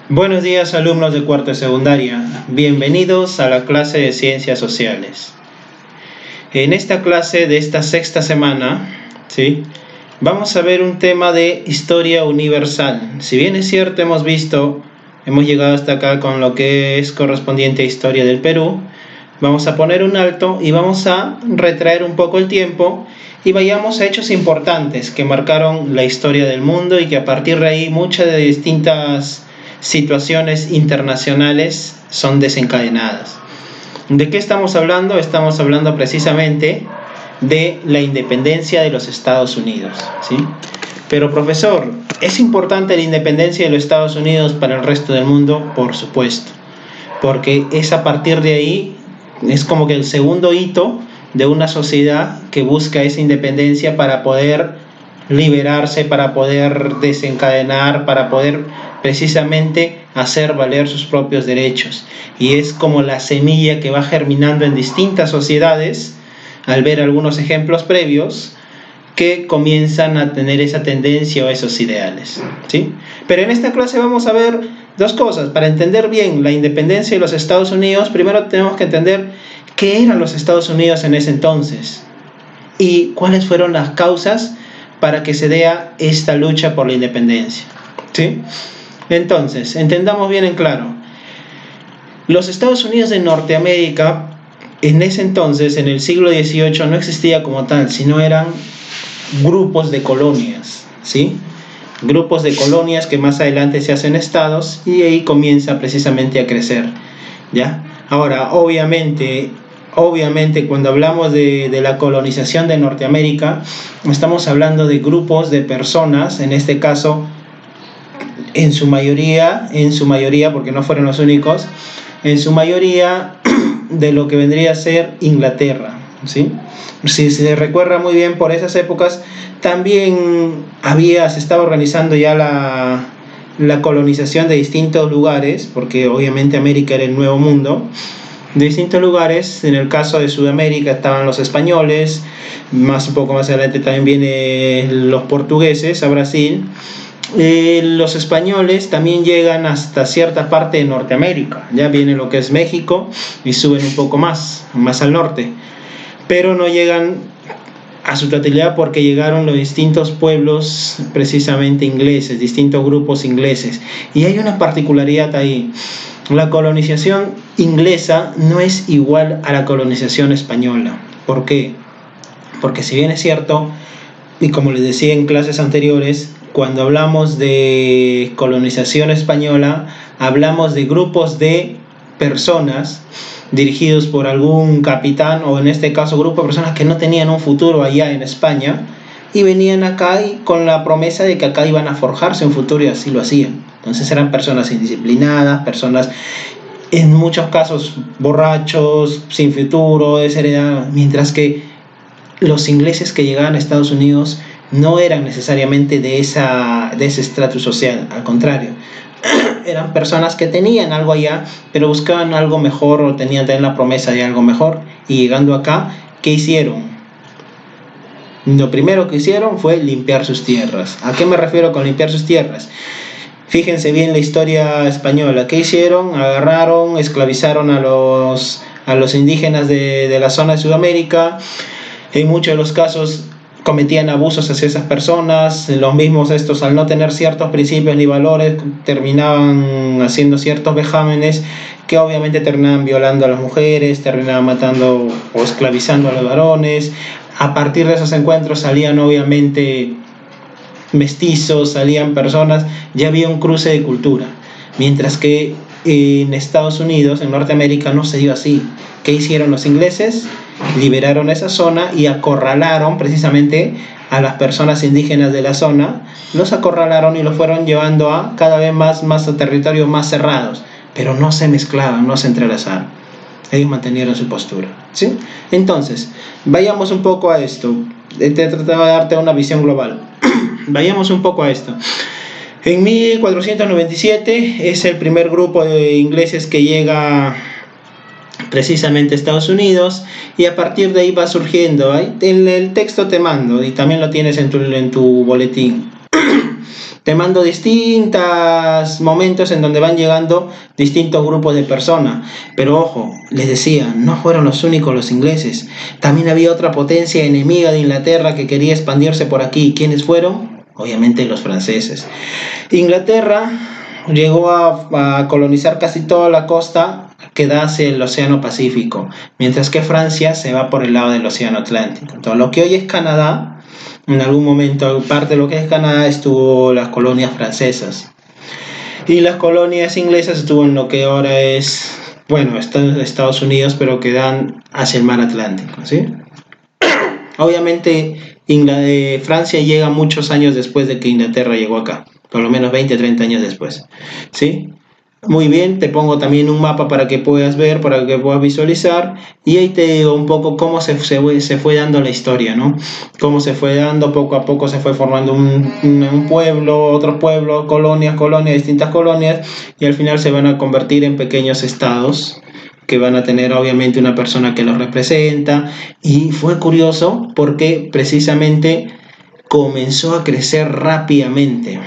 Buenos días, alumnos de cuarto de secundaria. Bienvenidos a la clase de Ciencias Sociales. En esta clase de esta sexta semana, ¿sí?, vamos a ver un tema de historia universal. Si bien es cierto, hemos llegado hasta acá con lo que es correspondiente a historia del Perú, vamos a poner un alto y vamos a retraer un poco el tiempo y vayamos a hechos importantes que marcaron la historia del mundo y que a partir de ahí muchas de distintas situaciones internacionales son desencadenadas. ¿De qué estamos hablando? Estamos hablando precisamente de la independencia de los Estados Unidos, ¿sí? Pero profesor, ¿es importante la independencia de los Estados Unidos para el resto del mundo? Por supuesto, porque es a partir de ahí, es como que el segundo hito de una sociedad que busca esa independencia para poder liberarse, para poder desencadenar, para poder precisamente hacer valer sus propios derechos. Y es como la semilla que va germinando en distintas sociedades, al ver algunos ejemplos previos, que comienzan a tener esa tendencia o esos ideales, ¿sí? Pero en esta clase vamos a ver dos cosas. Para entender bien la independencia de los Estados Unidos, primero tenemos que entender qué eran los Estados Unidos en ese entonces y cuáles fueron las causas para que se dé esta lucha por la independencia, ¿sí? Entonces, entendamos bien en claro. Los Estados Unidos de Norteamérica, en ese entonces, en el siglo XVIII, no existía como tal, sino eran grupos de colonias, ¿sí? Grupos de colonias que más adelante se hacen estados y ahí comienza precisamente a crecer, ¿ya? Ahora, obviamente cuando hablamos de la colonización de Norteamérica, estamos hablando de grupos de personas, en este caso, en su mayoría, porque no fueron los únicos, en su mayoría de lo que vendría a ser Inglaterra, ¿sí? Si se recuerda muy bien, por esas épocas también se estaba organizando ya la colonización de distintos lugares, porque obviamente América era el nuevo mundo, de distintos lugares. En el caso de Sudamérica estaban los españoles, un poco más adelante también vienen los portugueses a Brasil. Los españoles también llegan hasta cierta parte de Norteamérica, ya viene lo que es México y suben un poco más al norte, pero no llegan a su totalidad porque llegaron los distintos pueblos precisamente ingleses, distintos grupos ingleses. Y hay una particularidad ahí: la colonización inglesa no es igual a la colonización española. ¿Por qué? Porque si bien es cierto, y como les decía en clases anteriores, cuando hablamos de colonización española, hablamos de grupos de personas dirigidos por algún capitán, o en este caso grupo de personas que no tenían un futuro allá en España y venían acá y con la promesa de que acá iban a forjarse un futuro, y así lo hacían. Entonces eran personas indisciplinadas, personas en muchos casos borrachos, sin futuro, desheredados, mientras que los ingleses que llegaban a Estados Unidos no eran necesariamente de ese estrato social, al contrario, eran personas que tenían algo allá, pero buscaban algo mejor o tenían la promesa de algo mejor, y llegando acá, ¿qué hicieron? Lo primero que hicieron fue limpiar sus tierras. ¿A qué me refiero con limpiar sus tierras? Fíjense bien la historia española. ¿Qué hicieron? Agarraron, esclavizaron a los indígenas de la zona de Sudamérica. En muchos de los casos cometían abusos hacia esas personas. Los mismos estos, al no tener ciertos principios ni valores, terminaban haciendo ciertos vejámenes que obviamente terminaban violando a las mujeres, terminaban matando o esclavizando a los varones. A partir de esos encuentros salían obviamente mestizos, salían personas, ya había un cruce de cultura. Mientras que en Estados Unidos, en Norteamérica, no se dio así. ¿Qué hicieron los ingleses? Liberaron esa zona y acorralaron precisamente a las personas indígenas de la zona, los acorralaron y los fueron llevando a cada vez más a territorios más cerrados, pero no se mezclaban, no se entrelazaron. Ellos mantenieron su postura, ¿sí? Entonces, vayamos un poco a esto. He tratado de darte una visión global. Vayamos un poco a esto. En 1497 es el primer grupo de ingleses que llega precisamente a Estados Unidos, y a partir de ahí va surgiendo. En el texto te mando, y también lo tienes en tu boletín. te mando distintos momentos en donde van llegando distintos grupos de personas. Pero ojo, les decía, no fueron los únicos los ingleses. También había otra potencia enemiga de Inglaterra que quería expandirse por aquí. ¿Quiénes fueron? Obviamente los franceses. Inglaterra llegó a colonizar casi toda la costa que da hacia el Océano Pacífico, mientras que Francia se va por el lado del Océano Atlántico. Entonces, lo que hoy es Canadá, en algún momento, parte de lo que es Canadá, estuvo las colonias francesas. Y las colonias inglesas estuvo en lo que ahora es, bueno, Estados Unidos, pero que dan hacia el mar Atlántico, ¿sí? Obviamente, Francia llega muchos años después de que Inglaterra llegó acá, por lo menos 20, 30 años después, ¿sí? Muy bien, te pongo también un mapa para que puedas ver, para que puedas visualizar, y ahí te digo un poco cómo se fue dando la historia, ¿no? Cómo se fue dando, poco a poco se fue formando un pueblo, otros pueblos, colonias, distintas colonias, y al final se van a convertir en pequeños estados, que van a tener obviamente una persona que los representa, y fue curioso porque precisamente comenzó a crecer rápidamente.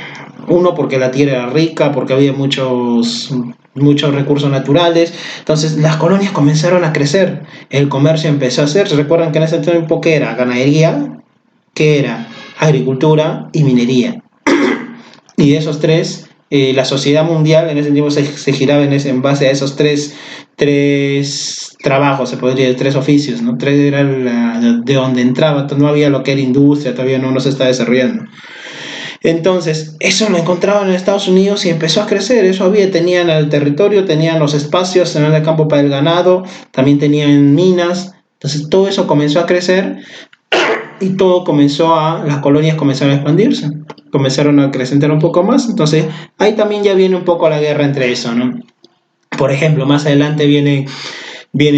Uno, porque la tierra era rica, porque había muchos recursos naturales. Entonces las colonias comenzaron a crecer, el comercio empezó a hacer. ¿Recuerdan que en ese tiempo qué era? Ganadería, qué era agricultura y minería? Y de esos tres, la sociedad mundial en ese tiempo se giraba en base a esos tres trabajos, se podría decir, tres oficios, ¿no? Tres era de donde entraba, no había lo que era industria, todavía no se estaba desarrollando. Entonces, eso lo encontraban en Estados Unidos y empezó a crecer. Eso tenían el territorio, tenían los espacios, tenían el campo para el ganado, también tenían minas. Entonces, todo eso comenzó a crecer y las colonias comenzaron a expandirse, comenzaron a crecer un poco más. Entonces, ahí también ya viene un poco la guerra entre eso, ¿no? Por ejemplo, más adelante vienen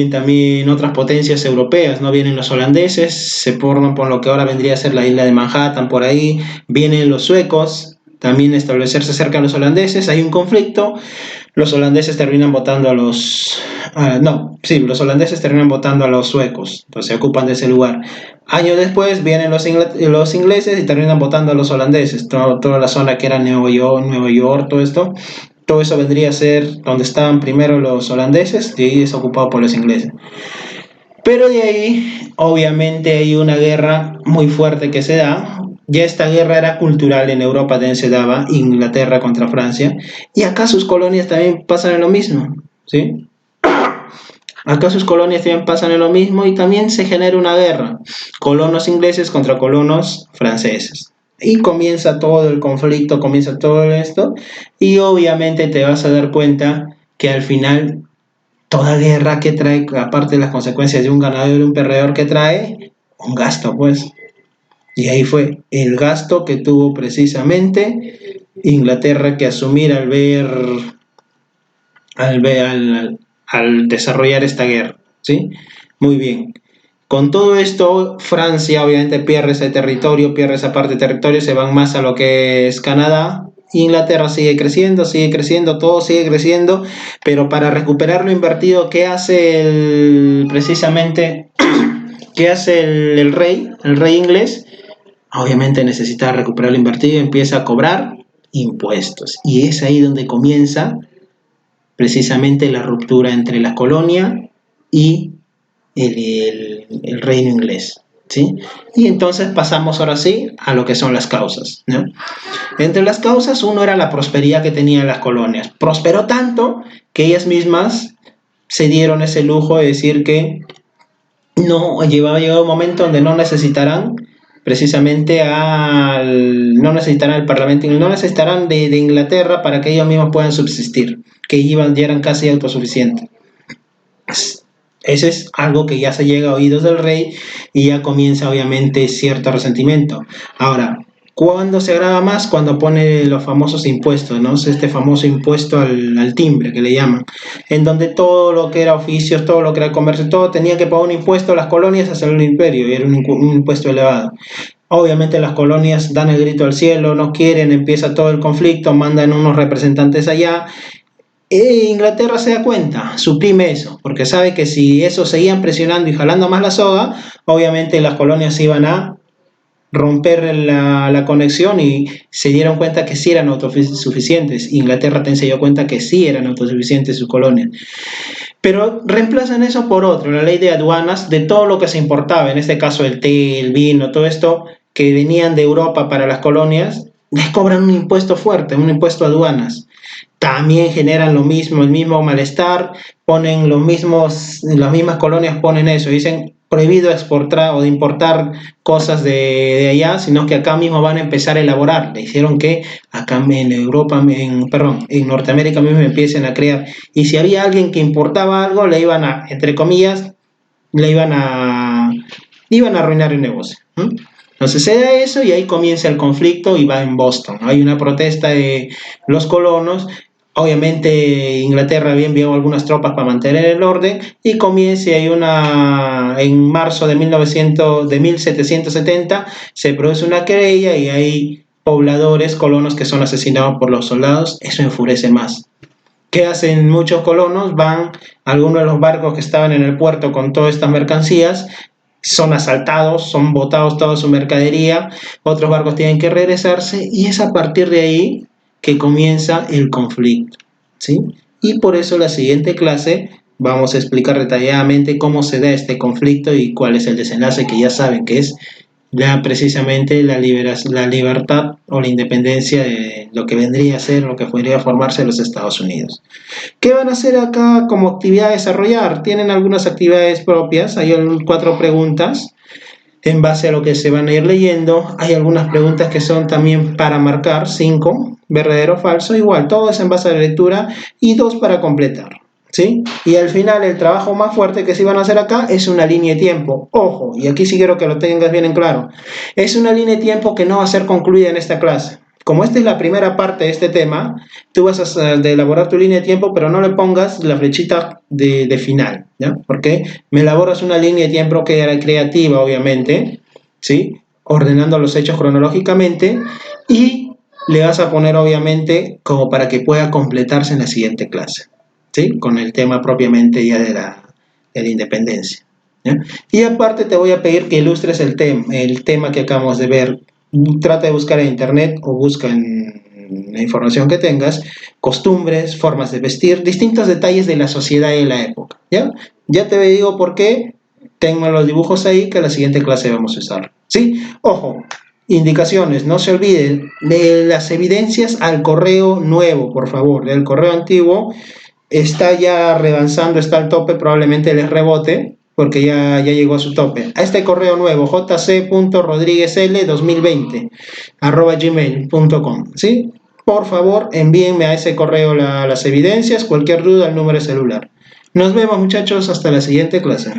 también otras potencias europeas, ¿no? Vienen los holandeses, se forman por lo que ahora vendría a ser la isla de Manhattan, por ahí. Vienen los suecos, también establecerse cerca de los holandeses. Hay un conflicto, los holandeses terminan votando los holandeses terminan votando a los suecos, entonces se ocupan de ese lugar. Años después vienen los ingleses y terminan votando a los holandeses, toda la zona que era Nueva York, todo eso vendría a ser donde estaban primero los holandeses, y ahí es ocupado por los ingleses. Pero de ahí, obviamente, hay una guerra muy fuerte que se da. Ya esta guerra era cultural en Europa, también se daba, Inglaterra contra Francia, y acá sus colonias también pasan en lo mismo, ¿sí? Acá sus colonias también pasan en lo mismo y también se genera una guerra, colonos ingleses contra colonos franceses. Y comienza todo el conflicto, comienza todo esto, y obviamente te vas a dar cuenta que al final toda guerra que trae, aparte de las consecuencias de un ganador y un perdedor, que trae un gasto, pues. Y ahí fue el gasto que tuvo precisamente Inglaterra que asumir al desarrollar esta guerra, ¿sí? Muy bien. Con todo esto, Francia obviamente pierde ese territorio, pierde esa parte de territorio, se van más a lo que es Canadá. Inglaterra sigue creciendo, todo sigue creciendo, pero para recuperar lo invertido, ¿qué hace precisamente, qué hace el rey inglés? Obviamente necesita recuperar lo invertido, empieza a cobrar impuestos. Y es ahí donde comienza precisamente la ruptura entre la colonia y el reino inglés, ¿sí? Y entonces pasamos ahora sí a lo que son las causas, ¿no? Entre las causas, uno era la prosperidad que tenían las colonias. Prosperó tanto que ellas mismas se dieron ese lujo de decir que no llegado un momento donde no necesitarán precisamente no necesitarán el Parlamento, no necesitarán de Inglaterra para que ellos mismos puedan subsistir, que ya eran casi autosuficientes. Ese es algo que ya se llega a oídos del rey y ya comienza obviamente cierto resentimiento. Ahora, ¿cuándo se agrava más? Cuando pone los famosos impuestos, ¿no? Este famoso impuesto al timbre que le llaman, en donde todo lo que era oficios, todo lo que era comercio, todo tenía que pagar un impuesto a las colonias hacia el imperio, y era un impuesto elevado. Obviamente las colonias dan el grito al cielo, no quieren, empieza todo el conflicto, mandan unos representantes allá. Inglaterra se da cuenta, suprime eso, porque sabe que si eso seguían presionando y jalando más la soga, obviamente las colonias iban a romper la conexión y se dieron cuenta que sí eran autosuficientes. Inglaterra también se dio cuenta que sí eran autosuficientes sus colonias. Pero reemplazan eso por otro, la ley de aduanas de todo lo que se importaba, en este caso el té, el vino, todo esto que venían de Europa para las colonias, les cobran un impuesto fuerte, un impuesto a aduanas. También generan lo mismo, el mismo malestar, ponen las mismas colonias ponen eso, dicen prohibido exportar o de importar cosas de allá, sino que acá mismo van a empezar a elaborar. Le hicieron que acá en Europa, en Norteamérica mismo empiecen a crear. Y si había alguien que importaba algo, le iban a, entre comillas, le iban a arruinar el negocio. Entonces se da eso y ahí comienza el conflicto y va en Boston. Hay una protesta de los colonos. Obviamente Inglaterra había enviado algunas tropas para mantener el orden y comienza en marzo de 1770 se produce una querella y hay pobladores, colonos que son asesinados por los soldados. Eso enfurece más. ¿Qué hacen muchos colonos? Van a algunos de los barcos que estaban en el puerto con todas estas mercancías, son asaltados, son botados toda su mercadería, otros barcos tienen que regresarse y es a partir de ahí que comienza el conflicto, ¿sí? Y por eso la siguiente clase vamos a explicar detalladamente cómo se da este conflicto y cuál es el desenlace, que ya saben que es precisamente la libertad o la independencia de lo que vendría a ser, lo que podría formarse los Estados Unidos. ¿Qué van a hacer acá como actividad a desarrollar? Tienen algunas actividades propias, hay 4 preguntas en base a lo que se van a ir leyendo. Hay algunas preguntas que son también para marcar, 5, verdadero o falso, igual, todo es en base a la lectura y 2 para completar. ¿Sí? Y al final el trabajo más fuerte que sí van a hacer acá es una línea de tiempo. Ojo, y aquí sí quiero que lo tengas bien en claro. Es una línea de tiempo que no va a ser concluida en esta clase. Como esta es la primera parte de este tema, tú vas a elaborar tu línea de tiempo, pero no le pongas la flechita de final, ¿ya? Porque me elaboras una línea de tiempo que era creativa, obviamente, ¿sí? Ordenando los hechos cronológicamente y le vas a poner, obviamente, como para que pueda completarse en la siguiente clase, ¿sí? Con el tema propiamente ya de la independencia, ¿ya? Y aparte te voy a pedir que ilustres el tema que acabamos de ver. Trata de buscar en internet o busca en la información que tengas, costumbres, formas de vestir, distintos detalles de la sociedad y de la época, ¿ya? Ya te digo por qué, tengo los dibujos ahí que en la siguiente clase vamos a usar, ¿sí? Ojo, indicaciones, no se olviden de las evidencias al correo nuevo, por favor, del correo antiguo está ya relanzando, está al tope, probablemente les rebote, porque ya llegó a su tope. A este correo nuevo, jc.rodriguesl2020 @gmail.com, ¿sí? Por favor, envíenme a ese correo las evidencias, cualquier duda, el número de celular. Nos vemos, muchachos, hasta la siguiente clase.